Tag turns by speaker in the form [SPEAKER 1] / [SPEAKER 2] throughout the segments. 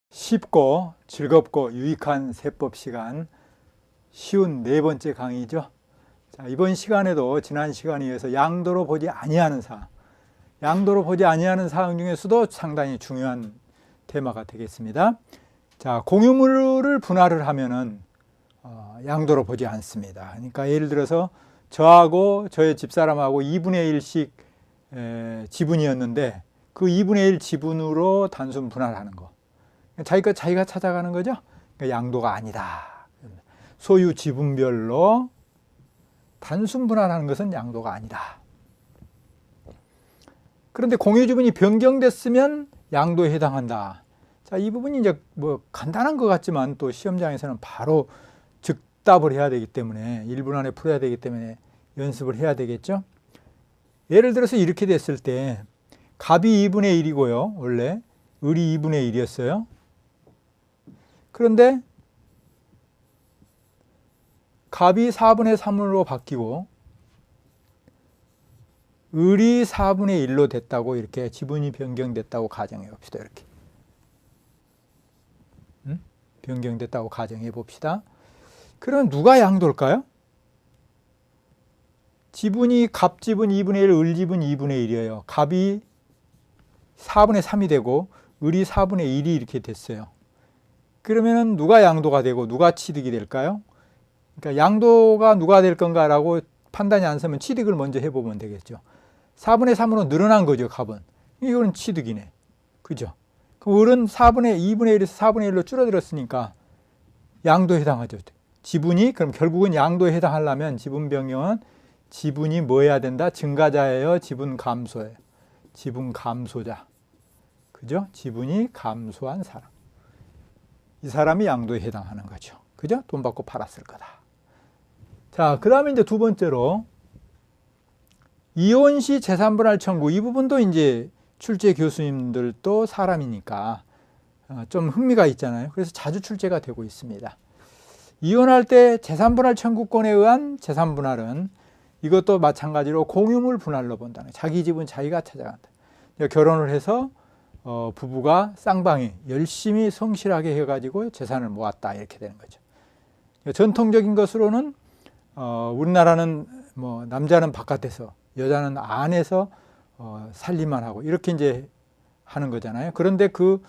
[SPEAKER 1] 쉽고 즐겁고 유익한 세법 시간 쉬운 네 번째 강의죠. 자, 이번 시간에도 지난 시간에 이어서 양도로 보지 아니하는 사항, 양도로 보지 아니하는 사항 중에서도 상당히 중요한 테마가 되겠습니다. 자, 공유물을 분할을 하면은 양도로 보지 않습니다. 그러니까 예를 들어서 저하고 저의 집사람하고 2분의 1씩 지분이었는데 그 2분의 1 지분으로 단순 분할하는 거. 자기 것 자기가 찾아가는 거죠. 그러니까 양도가 아니다. 소유 지분별로 단순 분할하는 것은 양도가 아니다. 그런데 공유 지분이 변경됐으면 양도에 해당한다. 자, 이 부분이 이제 뭐 간단한 것 같지만 또 시험장에서는 바로 즉답을 해야 되기 때문에 1분 안에 풀어야 되기 때문에 연습을 해야 되겠죠. 예를 들어서 이렇게 됐을 때 갑이 2분의 1이고요. 원래 을이 2분의 1이었어요. 그런데 갑이 4분의 3으로 바뀌고 을이 4분의 1로 됐다고 이렇게 지분이 변경됐다고 가정해 봅시다. 이렇게 변경됐다고 가정해 봅시다. 그럼 누가 양도일까요? 지분이 갑 지분 2분의 1, 을 지분 2분의 1이에요. 갑이 4분의 3이 되고 을이 4분의 1이 이렇게 됐어요. 그러면은 누가 양도가 되고 누가 취득이 될까요? 그러니까 양도가 누가 될 건가라고 판단이 안 서면 취득을 먼저 해보면 되겠죠. 4분의 3으로 늘어난 거죠, 갑은. 이거는 취득이네. 그죠? 그 을은 2분의 1에서 4분의 1로 줄어들었으니까 양도에 해당하죠. 지분이, 그럼 결국은 양도에 해당하려면 지분 변경은 지분이 뭐 해야 된다? 증가자예요? 지분 감소예요? 지분 감소자. 그죠? 지분이 감소한 사람. 이 사람이 양도에 해당하는 거죠. 그죠? 돈 받고 팔았을 거다. 자, 그 다음에 이제 두 번째로 이혼 시 재산분할 청구. 이 부분도 이제 출제 교수님들도 사람이니까 좀 흥미가 있잖아요. 그래서 자주 출제가 되고 있습니다. 이혼할 때 재산분할 청구권에 의한 재산분할은 이것도 마찬가지로 공유물 분할로 본다는 거예요. 자기 집은 자기가 찾아간다. 결혼을 해서 부부가 쌍방이 열심히 성실하게 해가지고 재산을 모았다 이렇게 되는 거죠. 전통적인 것으로는 우리나라는 뭐 남자는 바깥에서 여자는 안에서 살림만 하고 이렇게 이제 하는 거잖아요. 그런데 그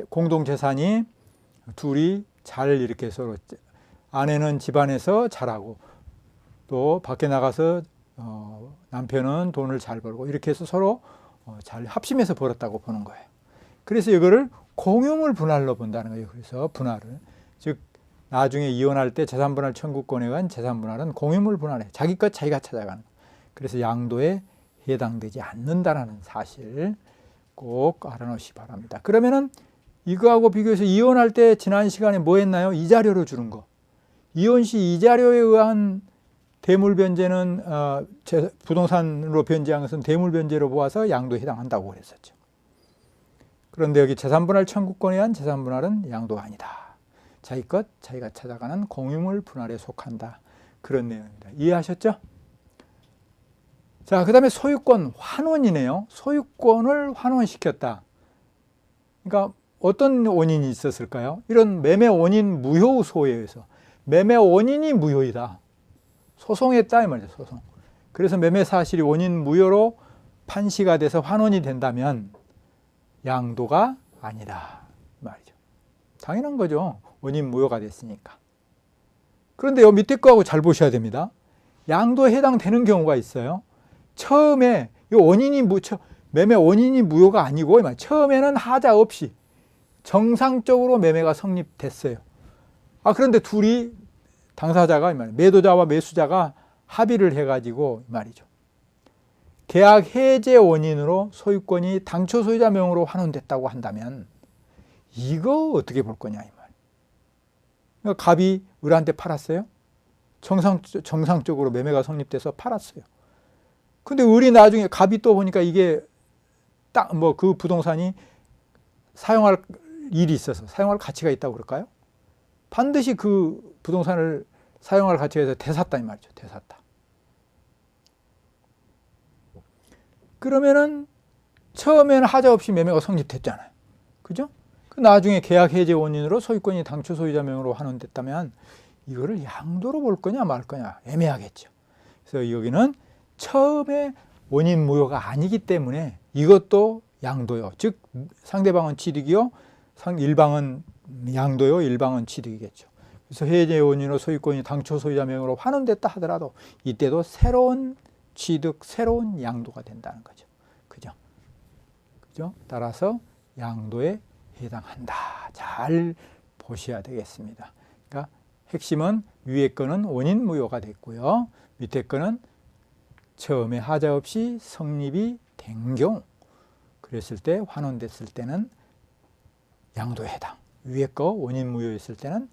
[SPEAKER 1] 공동 재산이 둘이 잘 이렇게 서로 아내는 집안에서 잘하고 또 밖에 나가서 남편은 돈을 잘 벌고 이렇게 해서 서로 잘 합심해서 벌었다고 보는 거예요. 그래서 이거를 공유물 분할로 본다는 거예요. 그래서 분할을, 즉 나중에 이혼할 때 재산분할 청구권에 의한 재산분할은 공유물 분할에 자기 것 자기가 찾아가는 거예요. 그래서 양도에 해당되지 않는다라는 사실 꼭 알아놓으시기 바랍니다. 그러면은 이거하고 비교해서 이혼할 때 지난 시간에 뭐 했나요? 이자료로 주는 거. 이혼 시 이자료에 의한 대물 변제는 부동산으로 변제한 것은 대물 변제로 보아서 양도에 해당한다고 그랬었죠. 그런데 여기 재산분할 청구권에 의한 재산분할은 양도가 아니다. 자기 것 자기가 찾아가는 공유물 분할에 속한다. 그런 내용입니다. 이해하셨죠? 자, 그 다음에 소유권 환원이네요. 소유권을 환원시켰다. 그러니까 어떤 원인이 있었을까요? 이런 매매 원인 무효 소에 의해서 매매 원인이 무효이다. 소송했다 이 말이죠. 소송. 그래서 매매 사실이 원인 무효로 판시가 돼서 환원이 된다면 양도가 아니다 말이죠. 당연한 거죠. 원인 무효가 됐으니까. 그런데 요 밑에 거하고 잘 보셔야 됩니다. 양도에 해당되는 경우가 있어요. 처음에 이 원인이 매매 원인이 무효가 아니고 처음에는 하자 없이 정상적으로 매매가 성립됐어요. 그런데 둘이 당사자가 매도자와 매수자가 합의를 해가지고 말이죠. 계약 해제 원인으로 소유권이 당초 소유자 명으로 환원됐다고 한다면 이거 어떻게 볼 거냐 이 말. 그러니까 갑이 을한테 팔았어요. 정상적으로 매매가 성립돼서 팔았어요. 근데 을이 나중에 갑이 또 보니까 이게 딱 뭐 그 부동산이 사용할 일이 있어서 사용할 가치가 있다고 그럴까요? 반드시 그 부동산을 사용할 가치가 있어서 되샀다 이 말이죠. 되샀다. 그러면은 처음에는 하자 없이 매매가 성립됐잖아요. 그죠? 그 나중에 계약 해제 원인으로 소유권이 당초 소유자 명의로 환원됐다면 이거를 양도로 볼 거냐 말 거냐 애매하겠죠. 그래서 여기는 처음에 원인 무효가 아니기 때문에 이것도 양도요. 즉 상대방은 취득이요. 일방은 양도요. 일방은 취득이겠죠. 그래서 해제 원인으로 소유권이 당초 소유자 명의로 환원됐다 하더라도 이때도 새로운 취득, 새로운 양도가 된다는 거죠. 그죠? 그죠? 따라서 양도에 해당한다. 잘 보셔야 되겠습니다. 그러니까 핵심은 위에 거는 원인 무효가 됐고요. 밑에 거는 처음에 하자 없이 성립이 된 경우 그랬을 때 환원됐을 때는 양도에 해당. 위에 거 원인 무효였을 때는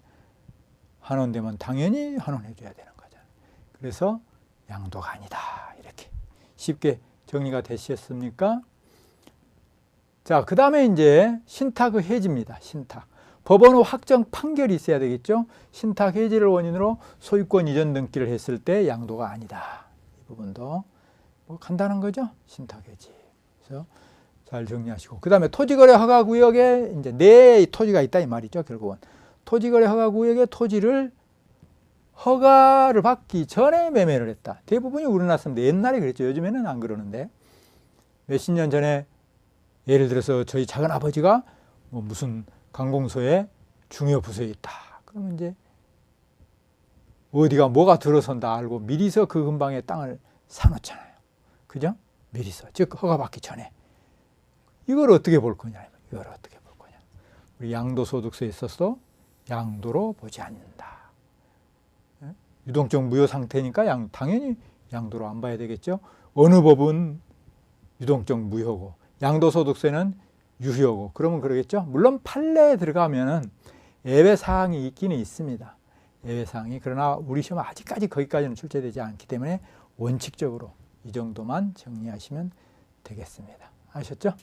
[SPEAKER 1] 환원되면 당연히 환원해 줘야 되는 거잖아요. 그래서 양도가 아니다. 이렇게 쉽게 정리가 되셨습니까? 자, 그 다음에 이제 신탁의 해지입니다. 신탁. 법원 확정 판결이 있어야 되겠죠. 신탁 해지를 원인으로 소유권 이전 등기를 했을 때 양도가 아니다. 이 부분도 뭐 간단한 거죠. 신탁 해지. 그래서 잘 정리하시고. 그 다음에 토지거래 허가구역에 이제 내 토지가 있다 이 말이죠. 결국은. 토지거래 허가구역에 토지를 허가를 받기 전에 매매를 했다. 대부분이 우리나라 사람들 옛날에 그랬죠. 요즘에는 안 그러는데. 몇십 년 전에 예를 들어서 저희 작은 아버지가 뭐 무슨 관공서에 중요 부서에 있다. 그러면 이제 어디가 뭐가 들어선다 알고 미리서 그 근방에 땅을 사놓잖아요. 그죠? 미리서. 즉 허가받기 전에. 이걸 어떻게 볼 거냐. 이걸 어떻게 볼 거냐. 우리 양도소득세에 있어서 양도로 보지 않는다. 유동적 무효 상태니까 당연히 양도로 안 봐야 되겠죠. 어느 법은 유동적 무효고 양도소득세는 유효고 그러면 그러겠죠. 물론 판례에 들어가면은 예외사항이 있기는 있습니다. 예외사항이. 그러나 우리 시험 아직까지 거기까지는 출제되지 않기 때문에 원칙적으로 이 정도만 정리하시면 되겠습니다. 아셨죠?